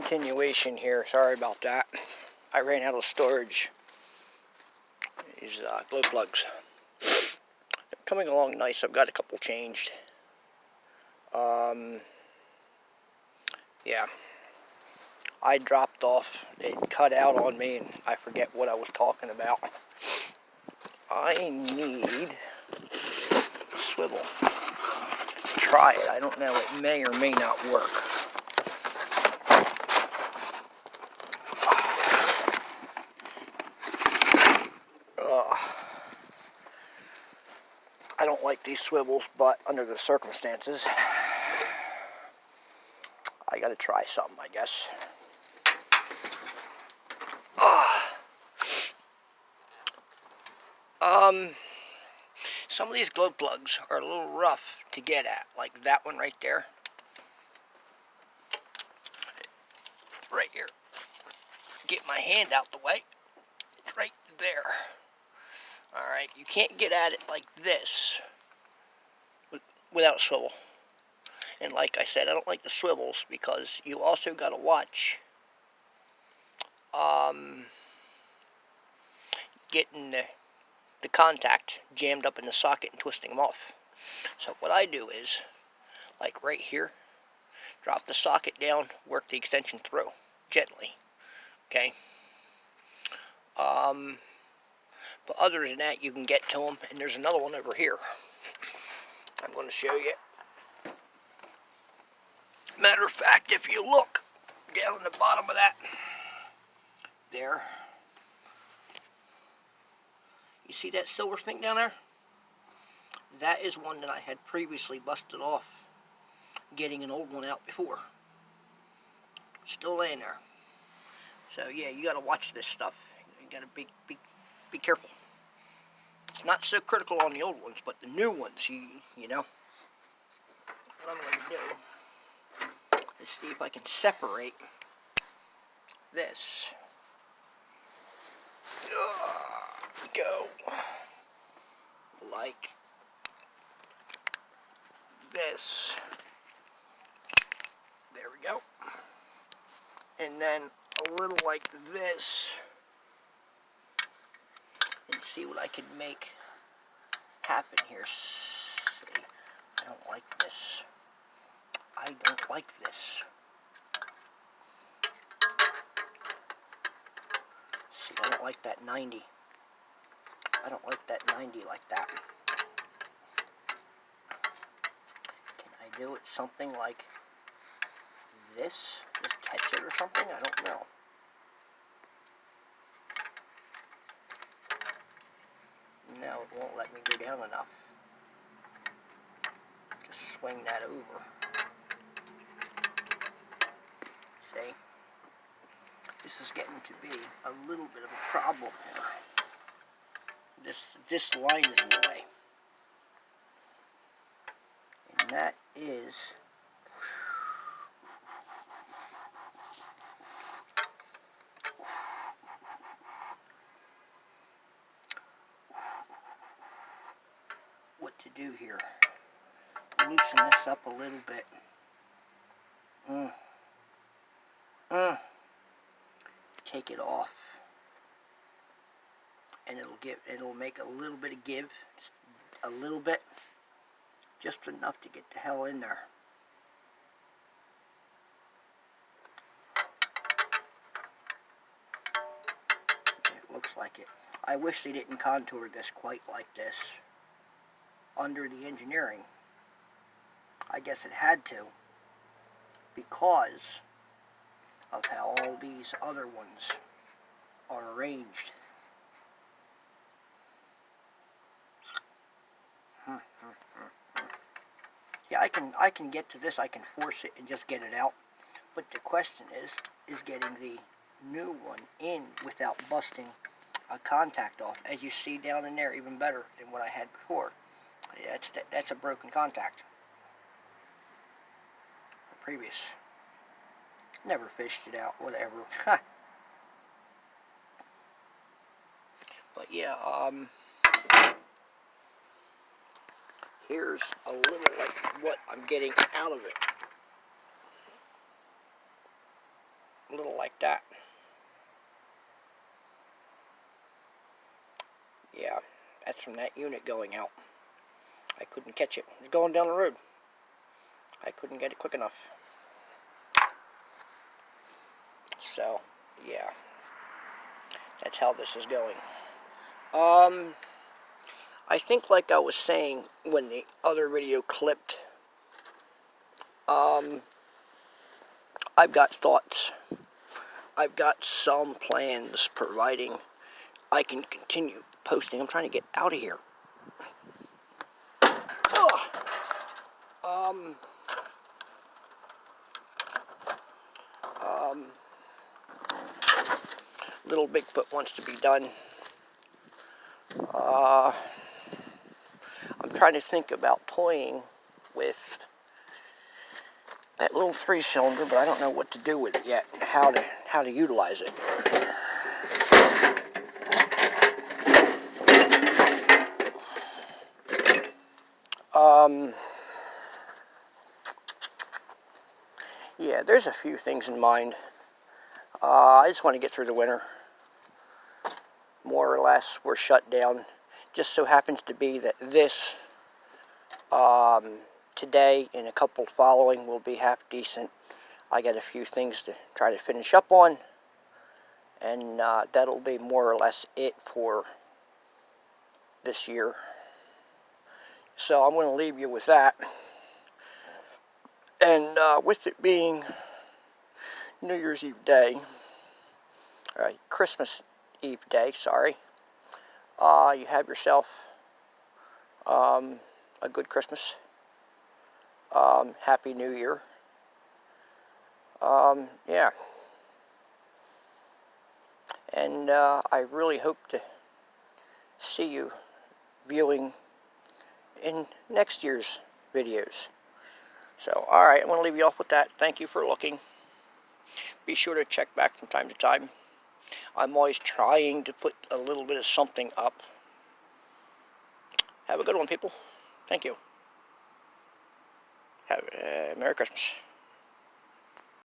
continuation here. Sorry about that. I ran out of storage. These glow plugs. They're coming along nice. I've got a couple changed. Yeah. I dropped off. It cut out on me and I forget what I was talking about. I need a swivel. Let's try it. I don't know. It may or may not work. I don't like these swivels, but under the circumstances, I gotta try something, I guess. Some of these glow plugs are a little rough to get at, like that one right there. Right here. Get my hand out the way. It's right there. Alright, you can't get at it like this without a swivel. And like I said, I don't like the swivels because you also got to watch getting the contact jammed up in the socket and twisting them off. So what I do is, like right here, drop the socket down, work the extension through gently. Okay. But other than that, you can get to them, and there's another one over here. I'm going to show you. Matter of fact, if you look down in the bottom of that, there, you see that silver thing down there? That is one that I had previously busted off getting an old one out before. Still laying there. So yeah, you got to watch this stuff. You got to be careful. It's not so critical on the old ones, but the new ones, you know. What I'm going to do is see if I can separate this. Go like this. There we go. And then a little like this. And see what I can make happen here. See, I don't like this. I don't like this. See, I don't like that 90. I don't like that 90 like that. Can I do it something like this? Just catch it or something? I don't know. No, it won't let me go down enough. Just swing that over. See? This is getting to be a little bit of a problem here. This line is in the way. And that is what to do here. Loosen this up a little bit. Take it off. And it'll make a little bit of give, just a little bit, just enough to get the hell in there. It looks like it. I wish they didn't contour this quite like this under the engineering. I guess it had to, because of how all these other ones are arranged. Yeah, I can get to this. I can force it and just get it out. But the question is getting the new one in without busting a contact off. As you see down in there, even better than what I had before. Yeah, that's a broken contact. The previous. Never fished it out. Whatever. But yeah, here's a little like what I'm getting out of it. little like that. Yeah, that's from that unit going out. I couldn't catch it. It was going down the road. I couldn't get it quick enough. So, yeah. That's how this is going. I think like I was saying when the other video clipped, I've got thoughts. I've got some plans providing I can continue posting. I'm trying to get out of here. Ugh. Little Bigfoot wants to be done. I'm trying to think about toying with that little 3-cylinder, but I don't know what to do with it yet. How to utilize it. Yeah, there's a few things in mind. I just want to get through the winter. More or less, we're shut down. Just so happens to be that this today and a couple following will be half decent. I got a few things to try to finish up on, and that'll be more or less it for this year. So I'm going to leave you with that. And with it being New Year's Eve day, Christmas Eve day, sorry, you have yourself a good Christmas. Happy New Year. Yeah. And I really hope to see you viewing in next year's videos. So, alright, I'm going to leave you off with that. Thank you for looking. Be sure to check back from time to time. I'm always trying to put a little bit of something up. Have a good one, people. Thank you. Have Merry Christmas.